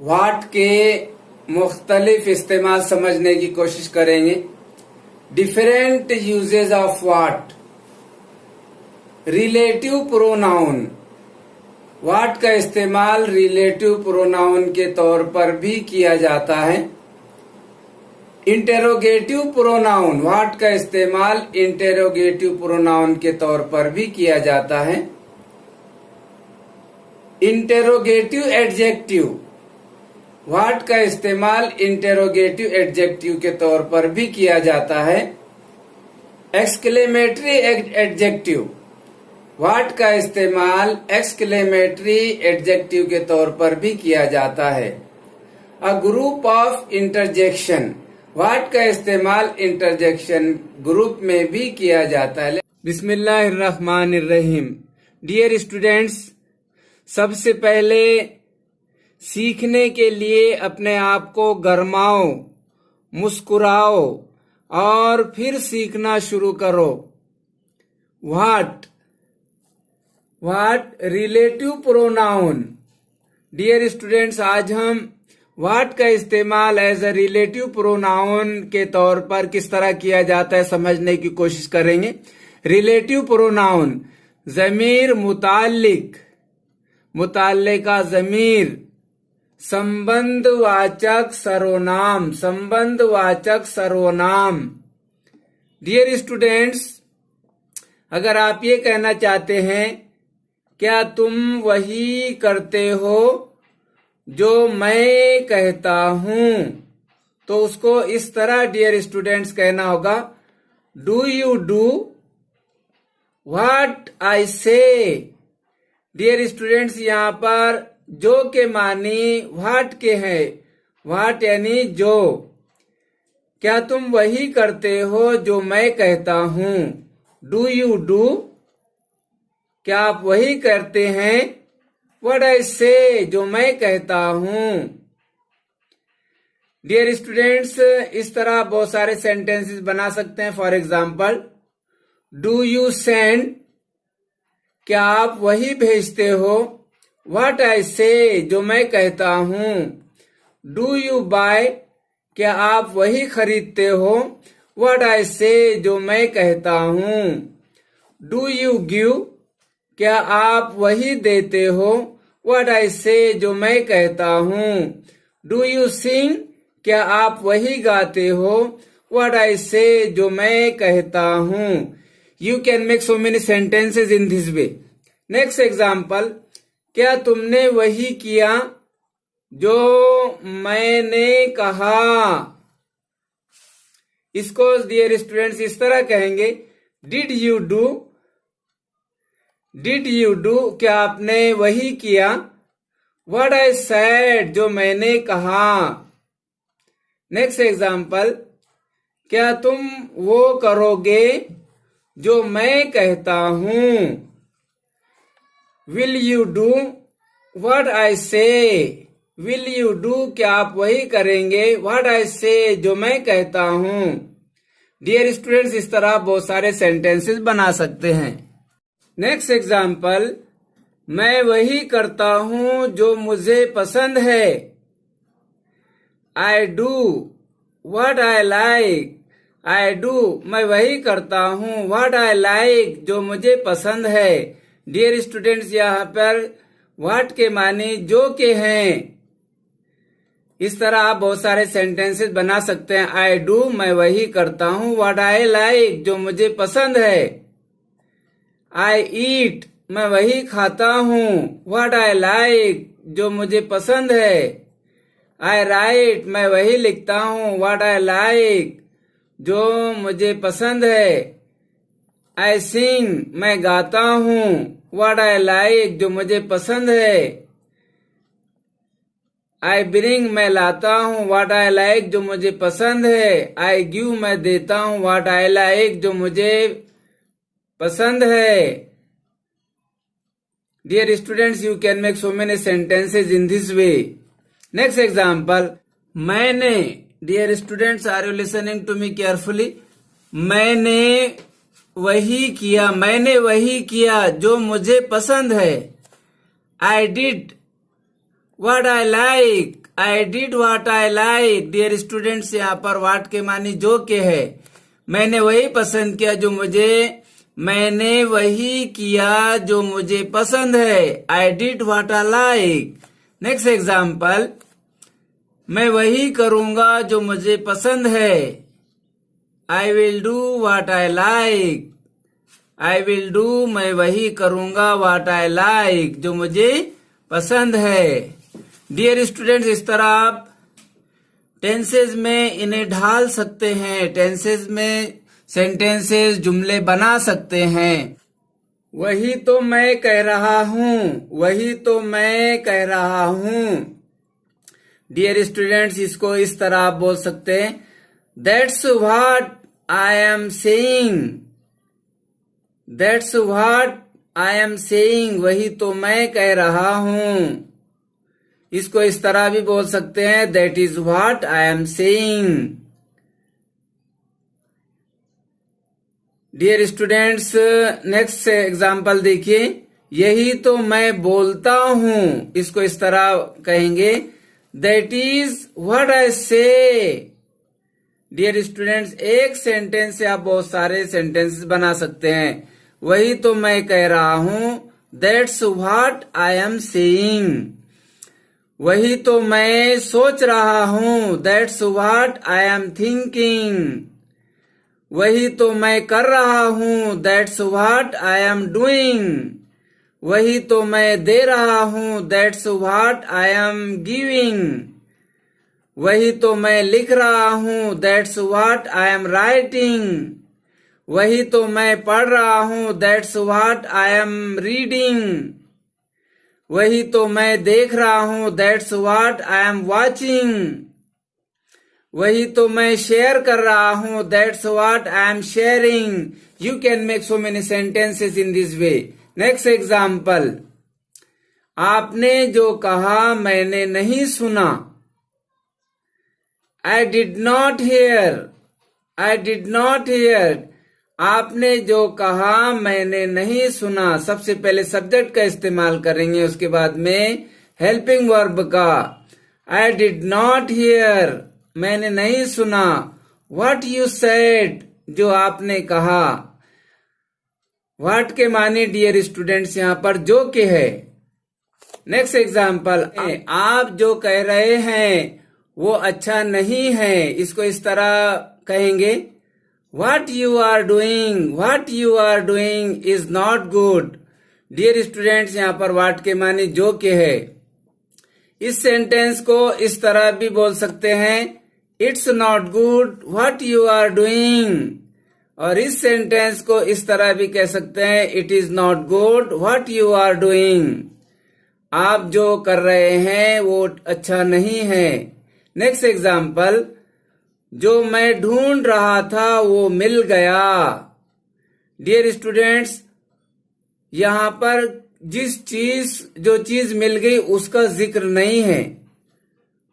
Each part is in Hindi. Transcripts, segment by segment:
वाट के मुख्तलिफ इस्तेमाल समझने की कोशिश करेंगे। Different uses of what. Relative pronoun. What का इस्तेमाल रिलेटिव प्रोनाउन के तौर पर भी किया जाता है। Interrogative pronoun. वाट का इस्तेमाल इंटेरोगेटिव प्रोनाउन के तौर पर भी किया जाता है। Interrogative adjective. वाट का इस्तेमाल इंटेरोगेटिव एडजेक्टिव के तौर पर भी किया जाता है। Exclamatory adjective. वाट का इस्तेमाल एक्सक्लेमेटरी एडजेक्टिव के तौर पर भी किया जाता है। A group of interjection. What का इस्तेमाल इंटरजेक्शन ग्रुप में भी किया जाता है। बिस्मिल्लाहिर्रहमानिर्रहीम। डियर स्टूडेंट्स, सबसे पहले सीखने के लिए अपने आप को गरमाओ, मुस्कुराओ और फिर सीखना शुरू करो। वाट रिलेटिव प्रोनाउन। डियर स्टूडेंट्स, आज हम वाट का इस्तेमाल एज अ रिलेटिव प्रोनाउन के तौर पर किस तरह किया जाता है समझने की कोशिश करेंगे। Relative pronoun. ज़मीर मुताल्लिक, मुताल्लिका ज़मीर, संबंधवाचक सर्वनाम, संबंधवाचक सर्वनाम। डियर स्टूडेंट्स, अगर आप ये कहना चाहते हैं क्या तुम वही करते हो जो मैं कहता हूं, तो उसको इस तरह डियर स्टूडेंट्स कहना होगा, do you do what I say. Dear students, यहाँ पर जो के मानी व्हाट के हैं। व्हाट यानी जो। क्या तुम वही करते हो जो मैं कहता हूं। डू यू डू, क्या आप वही करते हैं। व्हाट आई से, जो मैं कहता हूं। डियर स्टूडेंट्स, इस तरह बहुत सारे सेंटेंसेस बना सकते हैं। For example, do you send, क्या आप वही भेजते हो। व्हाट आई से, जो मैं कहता हूं। डू यू बाय, क्या आप वही खरीदते हो। व्हाट आई से, जो मैं कहता हूं। डू यू गिव, क्या आप वही देते हो। व्हाट आई से, जो मैं कहता हूं। डू यू सिंग, क्या आप वही गाते हो। व्हाट आई से, जो मैं कहता हूं। You can make so many sentences in this way. Next example, क्या तुमने वही किया जो मैंने कहा। इसको डियर स्टूडेंट्स इस तरह कहेंगे, did you do, did you do, क्या आपने वही किया। व्हाट आई सेड, जो मैंने कहा। नेक्स्ट एग्जाम्पल, क्या तुम वो करोगे जो मैं कहता हूं। Will you do what I say. Will you do, क्या आप वही करेंगे। व्हाट आई से, जो मैं कहता हूं। डियर स्टूडेंट्स, इस तरह बहुत सारे सेंटेंसेस बना सकते हैं। नेक्स्ट एग्जाम्पल, मैं वही करता हूं जो मुझे पसंद है। I do what I like. I do, मैं वही करता हूं। व्हाट आई लाइक, जो मुझे पसंद है। डियर स्टूडेंट्स, यहाँ पर व्हाट के माने जो के हैं। इस तरह आप बहुत सारे सेंटेंसेस बना सकते हैं। आई डू, मैं वही करता हूं। व्हाट आई लाइक, जो मुझे पसंद है। आई ईट, मैं वही खाता हूं। व्हाट आई लाइक, जो मुझे पसंद है। आई राइट, मैं वही लिखता हूं। व्हाट आई लाइक, जो मुझे पसंद है। आई सिंग, मैं गाता हूं। व्हाट आई लाइक, जो मुझे पसंद है। आई ब्रिंग, मैं लाता हूं। व्हाट आई लाइक, जो मुझे पसंद है। आई गिव, मैं देता हूं। व्हाट आई लाइक, जो मुझे पसंद है। Dear students, you can make so many sentences in this way. Next example, मैंने। Dear students, are you listening to me carefully. मैंने वही किया, मैंने वही किया जो मुझे पसंद है। I did what I like, I did what I like. Dear students, यहाँ पर व्हाट के मानी जो के है। मैंने वही पसंद किया जो मैंने वही किया जो मुझे पसंद है। I did what I like. Next example, मैं वही करूंगा जो मुझे पसंद है। I will do what I like. I will do, मैं वही करूंगा, व्हाट आई लाइक, जो मुझे पसंद है। डियर स्टूडेंट्स, इस तरह आप टेंसेज में इन्हें ढाल सकते हैं। टेंसेज में सेंटेंसेस, जुमले बना सकते हैं। वही तो मैं कह रहा हूं। वही तो मैं कह रहा हूं। डियर स्टूडेंट्स, इसको इस तरह आप बोल सकते हैं, that's what I am saying. That's what I am saying. वही तो मैं कह रहा हूं। इसको इस तरह भी बोल सकते हैं, that is what I am saying. Dear students, next example देखिए, यही तो मैं बोलता हूं। इसको इस तरह कहेंगे, that is what I say. Dear students, एक सेंटेंस से आप बहुत सारे सेंटेंसेस बना सकते हैं। वही तो मैं कह रहा हूं, that's what I am saying. वही तो मैं सोच रहा हूं, that's what I am thinking. वही तो मैं कर रहा हूं, that's what I am doing. वही तो मैं दे रहा हूं, that's what I am giving. वही तो मैं लिख रहा हूं, that's what I am writing. वही तो मैं पढ़ रहा हूं, that's what I am reading. वही तो मैं देख रहा हूं, that's what I am watching. वही तो मैं शेयर कर रहा हूं, that's what I am sharing. You can make so many sentences in this way. Next example, आपने जो कहा मैंने नहीं सुना। I did not here. I did not here. आपने जो कहा मैंने नहीं सुना। सबसे पहले सब्जेक्ट का इस्तेमाल करेंगे, उसके बाद में हेल्पिंग वर्ब का। आई डिड नॉट हियर, मैंने नहीं सुना। व्हाट यू सेड, जो आपने कहा। व्हाट के माने डियर स्टूडेंट्स यहाँ पर जो के है। नेक्स्ट एग्जाम्पल, आप जो कह रहे हैं वो अच्छा नहीं है। इसको इस तरह कहेंगे, what you are doing. What you are doing is not good. Dear students, यहाँ पर व्हाट के माने जो के है। इस सेंटेंस को इस तरह भी बोल सकते हैं, it's not good what you are doing. और इस सेंटेंस को इस तरह भी कह सकते हैं, it is not good what you are doing. आप जो कर रहे हैं वो अच्छा नहीं है। नेक्स्ट एग्जाम्पल, जो मैं ढूंढ रहा था वो मिल गया। डियर स्टूडेंट्स, यहाँ पर जो चीज मिल गई उसका जिक्र नहीं है।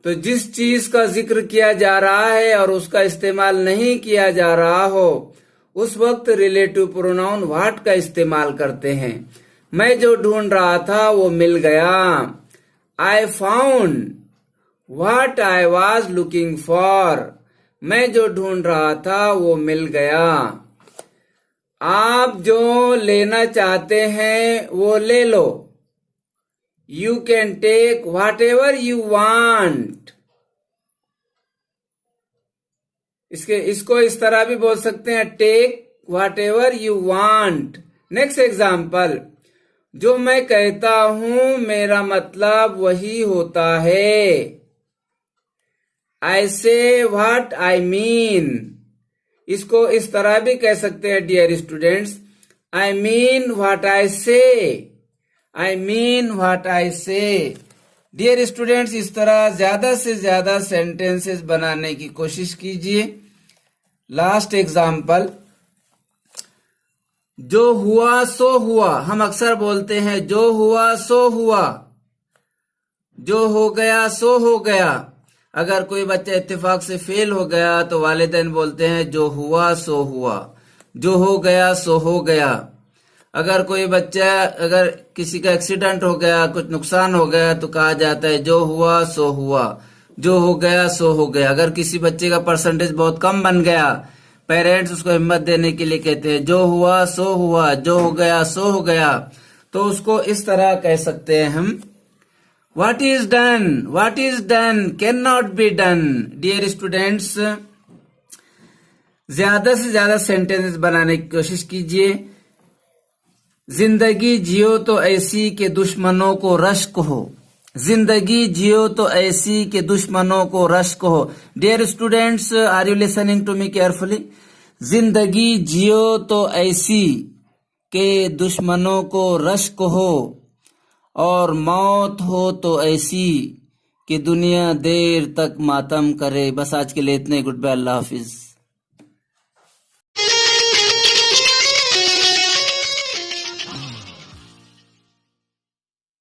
तो जिस चीज का जिक्र किया जा रहा है और उसका इस्तेमाल नहीं किया जा रहा हो, उस वक्त रिलेटिव प्रोनाउन व्हाट का इस्तेमाल करते हैं। मैं जो ढूंढ रहा था वो मिल गया। I found what I was looking for. मैं जो ढूंढ रहा था वो मिल गया। आप जो लेना चाहते हैं वो ले लो। You can take whatever you want. इसको इस तरह भी बोल सकते हैं, take whatever you want. Next example, जो मैं कहता हूं मेरा मतलब वही होता है। आई से व्हाट आई मीन। इसको इस तरह भी कह सकते हैं dear students, I mean what I say. I mean what I say. Dear students, इस तरह ज्यादा से ज्यादा सेंटेंसेस बनाने की कोशिश कीजिए। लास्ट एग्जाम्पल, जो हुआ सो हुआ। हम अक्सर बोलते हैं जो हुआ सो हुआ, जो हो गया सो हो गया। अगर कोई बच्चा इत्तेफाक से फेल हो गया तो वालिदैन बोलते हैं जो हुआ सो हुआ, जो हो गया सो हो गया। अगर कोई बच्चा, अगर किसी का एक्सीडेंट हो गया, कुछ नुकसान हो गया, तो कहा जाता है जो हुआ सो हुआ, जो हो गया सो हो गया। अगर किसी बच्चे का परसेंटेज बहुत कम बन गया, पेरेंट्स उसको हिम्मत देने के लिए कहते हैं जो हुआ सो हुआ, जो हो गया सो हो गया। तो उसको इस तरह कह सकते हैं हम, What is done cannot be done। Dear students, ज्यादा से ज्यादा सेंटेंसेस बनाने की कोशिश कीजिए। जिंदगी जियो तो ऐसी के दुश्मनों को रश्क हो, जिंदगी जियो तो ऐसी के दुश्मनों को रश्क हो। Dear students, are you listening to me carefully? जिंदगी जियो तो ऐसी के दुश्मनों को रश्क हो, और मौत हो तो ऐसी कि दुनिया देर तक मातम करे। बस आज के लिए इतने। गुड बाय, अल्लाह हाफिज।